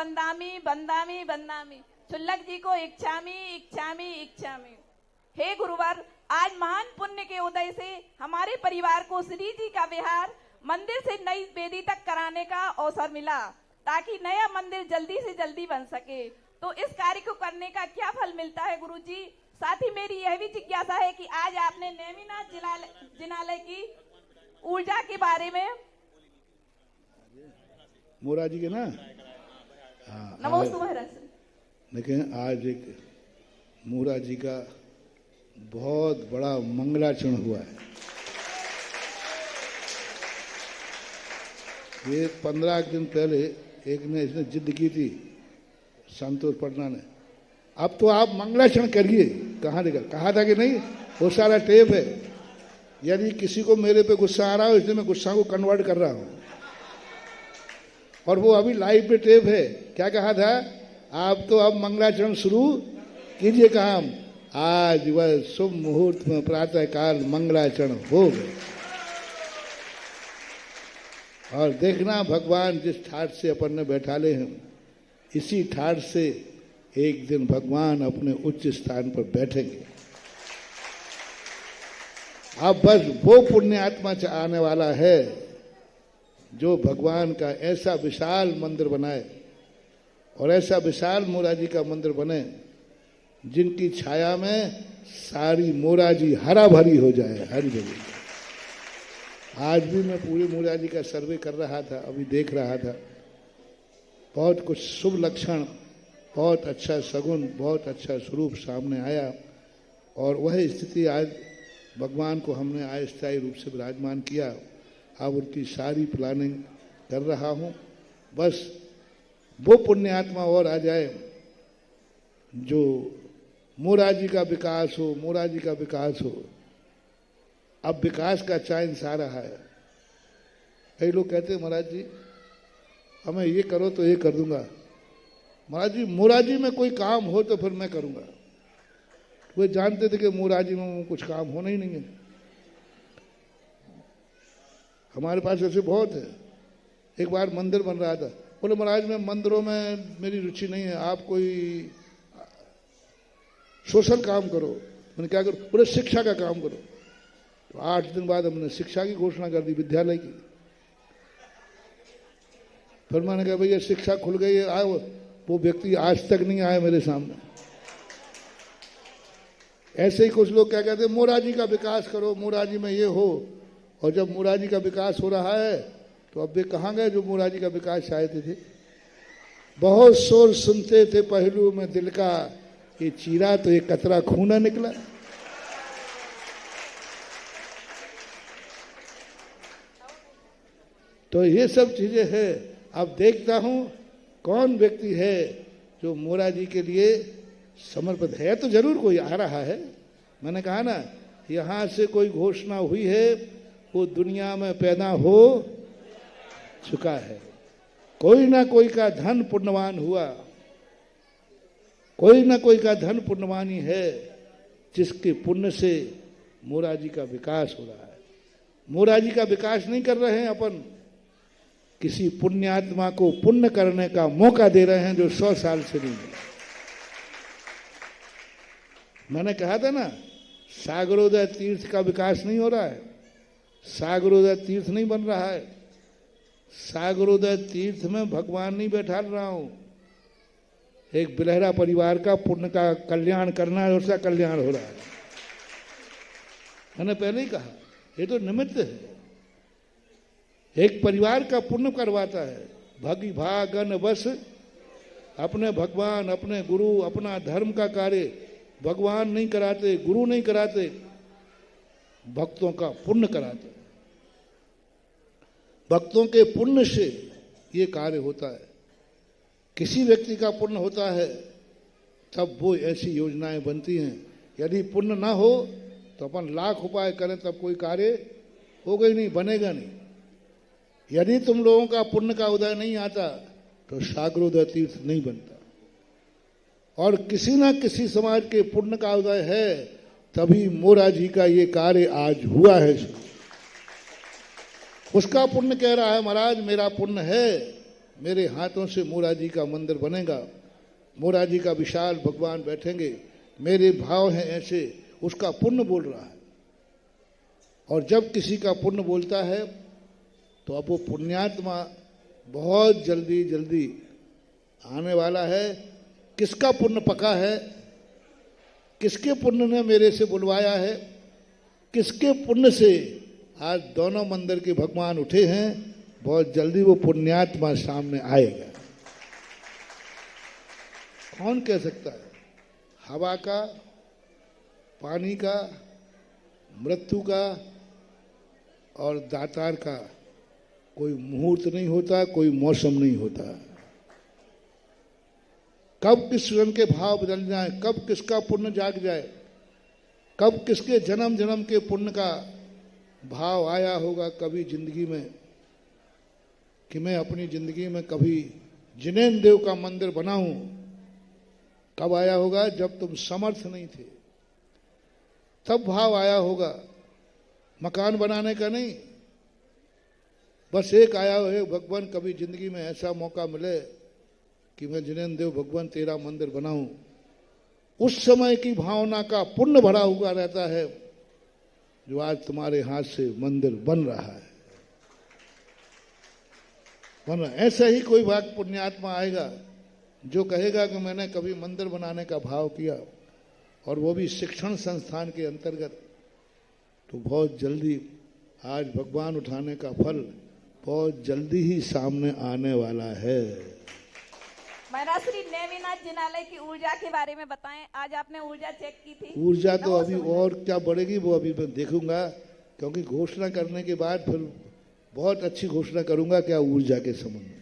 वंदामी वंदामी वंदामी, शुल्लक जी को इच्छामी इच्छामी इच्छामी। हे गुरुवर, आज महान पुण्य के उदय से हमारे परिवार को श्री जी का विहार मंदिर से नई वेदी तक कराने का अवसर मिला, ताकि नया मंदिर जल्दी से जल्दी बन सके। तो इस कार्य को करने का क्या फल मिलता है गुरुजी? साथ ही मेरी यह भी जिज्ञासा है कि आज आपने नेमिनाथ जिनालय की ऊर्जा के बारे में मोरा जी के ना नमोस्तु महाराज। लेकिन आज एक मोरा जी का बहुत बड़ा मंगलाचरण हुआ है। ये 15 दिन पहले एक ने इसने जिद की थी, संतोष पटना ने, अब तो आप मंगलाचरण करिए। कहाँ लेकर कहा था कि नहीं, वो सारा टेप है। यदि किसी को मेरे पे गुस्सा आ रहा हो, इसलिए मैं गुस्सा को कन्वर्ट कर रहा हूं, और वो अभी लाइव पे टेप है। क्या कहा था, आप तो अब मंगलाचरण शुरू कीजिए काम। आज वह शुभ मुहूर्त में प्रातः काल मंगलाचरण हो गए, और देखना भगवान जिस ठाट से अपन ने बैठा ले हैं, इसी ठाट से एक दिन भगवान अपने उच्च स्थान पर बैठेंगे। अब बस वो पुण्य आत्मा आने वाला है जो भगवान का ऐसा विशाल मंदिर बनाए, और ऐसा विशाल मोरा जी का मंदिर बने जिनकी छाया में सारी मोरा जी हरा भरी हो जाए, हरी भरी। आज भी मैं पूरे मोरा जी का सर्वे कर रहा था, अभी देख रहा था। बहुत कुछ शुभ लक्षण, बहुत अच्छा सगुन, बहुत अच्छा स्वरूप सामने आया, और वह स्थिति आज भगवान को हमने अस्थायी रूप से विराजमान किया। अब उनकी सारी प्लानिंग कर रहा हूँ, बस वो पुण्य आत्मा और आ जाए जो मोरा जी का विकास हो, मोरा जी का विकास हो। अब विकास का चांस आ रहा है। कई लोग कहते हैं महाराज जी हमें ये करो तो ये कर दूंगा। महाराज जी मोरा जी में कोई काम हो तो फिर मैं करूंगा। वे जानते थे कि मोरा जी में कुछ काम होना ही नहीं है। हमारे पास ऐसे बहुत है। एक बार मंदिर बन रहा था, बोले महाराज मैं मंदिरों में मेरी रुचि नहीं है, आप कोई सोशल काम करो। मैंने क्या करो, बोले शिक्षा का काम करो। तो 8 दिन बाद हमने शिक्षा की घोषणा कर दी, विद्यालय की। फिर मैंने कहा भैया शिक्षा खुल गई है, आए। वो व्यक्ति आज तक नहीं आए मेरे सामने। ऐसे ही कुछ लोग क्या कहते हैं, मोरा जी का विकास करो, मोरा जी में ये हो। और जब मोरा जी का विकास हो रहा है तो अब वे कहाँ गए जो मोरा जी का विकास चाहते थे। बहुत शोर सुनते थे पहलू में दिल का, ये चीरा तो ये कतरा खूना निकला। तो ये सब चीजें हैं। अब देखता हूं कौन व्यक्ति है जो मोरा जी के लिए समर्पित है। तो जरूर कोई आ रहा है। मैंने कहा ना, यहां से कोई घोषणा हुई है, वो दुनिया में पैदा हो चुका है। कोई ना कोई का धन पुण्यवान हुआ, कोई ना कोई का धन पुण्यवान ही है, जिसके पुण्य से मोरा जी का विकास हो रहा है। मोरा जी का विकास नहीं कर रहे हैं अपन, किसी पुण्यात्मा को पुण्य करने का मौका दे रहे हैं जो 100 साल से नहीं मिला। मैंने कहा था ना, सागरोदय तीर्थ का विकास नहीं हो रहा है। सागरोदय तीर्थ नहीं बन रहा है। सागरोदय तीर्थ में भगवान नहीं बैठा रहा हूं। एक बिलहरा परिवार का पुण्य का कल्याण करना है, उसका कल्याण हो रहा है। मैंने पहले ही कहा, ये तो निमित्त है। एक परिवार का पुण्य करवाता है। भगी भागन बस अपने भगवान, अपने गुरु, अपना धर्म का कार्य भगवान नहीं कराते, गुरु नहीं कराते, भक्तों का पुण्य कराते। भक्तों के पुण्य से ये कार्य होता है। किसी व्यक्ति का पुण्य होता है तब वो ऐसी योजनाएं बनती हैं। यदि पुण्य ना हो तो अपन लाख उपाय करें तब कोई कार्य होगा ही नहीं, बनेगा नहीं। यदि तुम लोगों का पुण्य का उदय नहीं आता तो सागरोदय तीर्थ नहीं बनता। और किसी ना किसी समाज के पुण्य का उदय है, तभी मोरा जी का ये कार्य आज हुआ है। उसका पुण्य कह रहा है, महाराज मेरा पुण्य है, मेरे हाथों से मोरा जी का मंदिर बनेगा, मोरा जी का विशाल भगवान बैठेंगे, मेरे भाव हैं ऐसे, उसका पुण्य बोल रहा है। और जब किसी का पुण्य बोलता है तो अब वो पुण्यात्मा बहुत जल्दी जल्दी आने वाला है। किसका पुण्य पका है, किसके पुण्य ने मेरे से बुलवाया है, किसके पुण्य से आज दोनों मंदिर के भगवान उठे हैं, बहुत जल्दी वो पुण्यात्मा सामने आएगा। कौन कह सकता है? हवा का, पानी का, मृत्यु का और दातार का कोई मुहूर्त नहीं होता, कोई मौसम नहीं होता। कब किस रंग के भाव बदल जाए, कब किसका पुण्य जाग जाए, कब किसके जन्म जन्म के पुण्य का भाव आया होगा कभी जिंदगी में कि मैं अपनी जिंदगी में कभी जिनेन्द्र देव का मंदिर बनाऊं। कब आया होगा? जब तुम समर्थ नहीं थे, तब भाव आया होगा। मकान बनाने का नहीं, बस एक आया हो, भगवान कभी जिंदगी में ऐसा मौका मिले कि मैं जिनेन्द्र देव भगवान तेरा मंदिर बनाऊं। उस समय की भावना का पुण्य भरा हुआ रहता है जो आज तुम्हारे हाथ से मंदिर बन रहा है। वरना ऐसा ही कोई भाग पुण्यात्मा आएगा जो कहेगा कि मैंने कभी मंदिर बनाने का भाव किया, और वो भी शिक्षण संस्थान के अंतर्गत, तो बहुत जल्दी आज भगवान उठाने का फल बहुत जल्दी ही सामने आने वाला है। महाराज श्री नेमिनाथ जिनालय की ऊर्जा के बारे में बताएं। आज आपने ऊर्जा चेक की थी? ऊर्जा तो अभी और क्या बढ़ेगी वो अभी मैं देखूंगा, क्योंकि घोषणा करने के बाद फिर बहुत अच्छी घोषणा करूंगा क्या ऊर्जा के संबंध में।